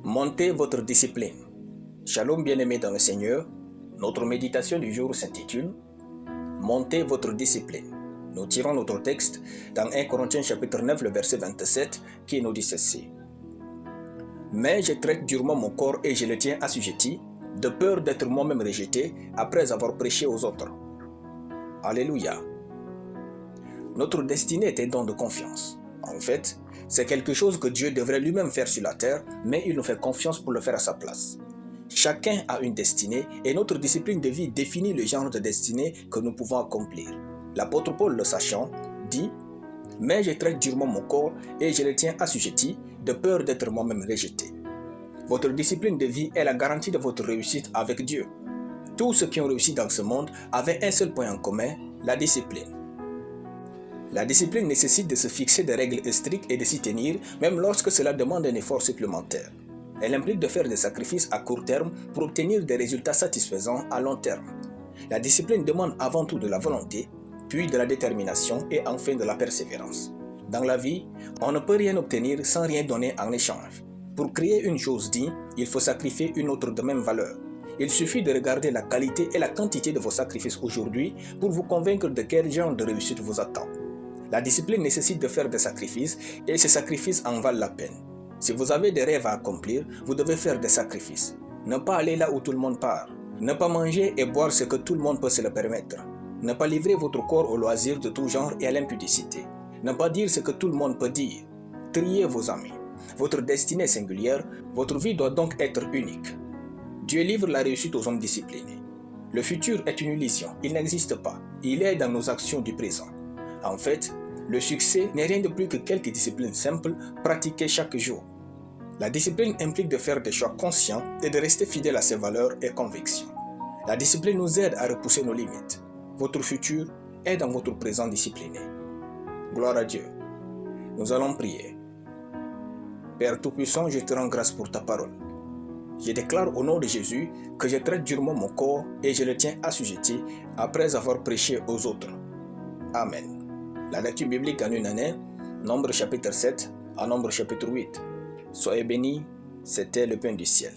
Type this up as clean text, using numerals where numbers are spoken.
Montez votre discipline. Shalom bien-aimés dans le Seigneur, notre méditation du jour s'intitule « Montez votre discipline ». Nous tirons notre texte dans 1 Corinthiens chapitre 9, le verset 27 qui nous dit ceci. « Mais je traite durement mon corps et je le tiens assujetti, de peur d'être moi-même rejeté après avoir prêché aux autres. » Alléluia. Notre destinée est un don de confiance. En fait, c'est quelque chose que Dieu devrait lui-même faire sur la terre, mais il nous fait confiance pour le faire à sa place. Chacun a une destinée et notre discipline de vie définit le genre de destinée que nous pouvons accomplir. L'apôtre Paul, le sachant, dit « Mais je traite durement mon corps et je le tiens assujetti, de peur d'être moi-même rejeté. » Votre discipline de vie est la garantie de votre réussite avec Dieu. Tous ceux qui ont réussi dans ce monde avaient un seul point en commun, la discipline. La discipline nécessite de se fixer des règles strictes et de s'y tenir, même lorsque cela demande un effort supplémentaire. Elle implique de faire des sacrifices à court terme pour obtenir des résultats satisfaisants à long terme. La discipline demande avant tout de la volonté, puis de la détermination et enfin de la persévérance. Dans la vie, on ne peut rien obtenir sans rien donner en échange. Pour créer une chose digne, il faut sacrifier une autre de même valeur. Il suffit de regarder la qualité et la quantité de vos sacrifices aujourd'hui pour vous convaincre de quel genre de réussite vous attend. La discipline nécessite de faire des sacrifices et ces sacrifices en valent la peine. Si vous avez des rêves à accomplir, vous devez faire des sacrifices. Ne pas aller là où tout le monde part. Ne pas manger et boire ce que tout le monde peut se le permettre. Ne pas livrer votre corps aux loisirs de tout genre et à l'impudicité. Ne pas dire ce que tout le monde peut dire. Triez vos amis. Votre destinée est singulière, votre vie doit donc être unique. Dieu livre la réussite aux hommes disciplinés. Le futur est une illusion, il n'existe pas. Il est dans nos actions du présent. En fait, le succès n'est rien de plus que quelques disciplines simples pratiquées chaque jour. La discipline implique de faire des choix conscients et de rester fidèle à ses valeurs et convictions. La discipline nous aide à repousser nos limites. Votre futur est dans votre présent discipliné. Gloire à Dieu. Nous allons prier. Père Tout-Puissant, je te rends grâce pour ta parole. Je déclare au nom de Jésus que je traite durement mon corps et je le tiens assujetti après avoir prêché aux autres. Amen. La lecture biblique en une année, Nombre chapitre 7 à Nombre chapitre 8. Soyez bénis, c'était le pain du ciel.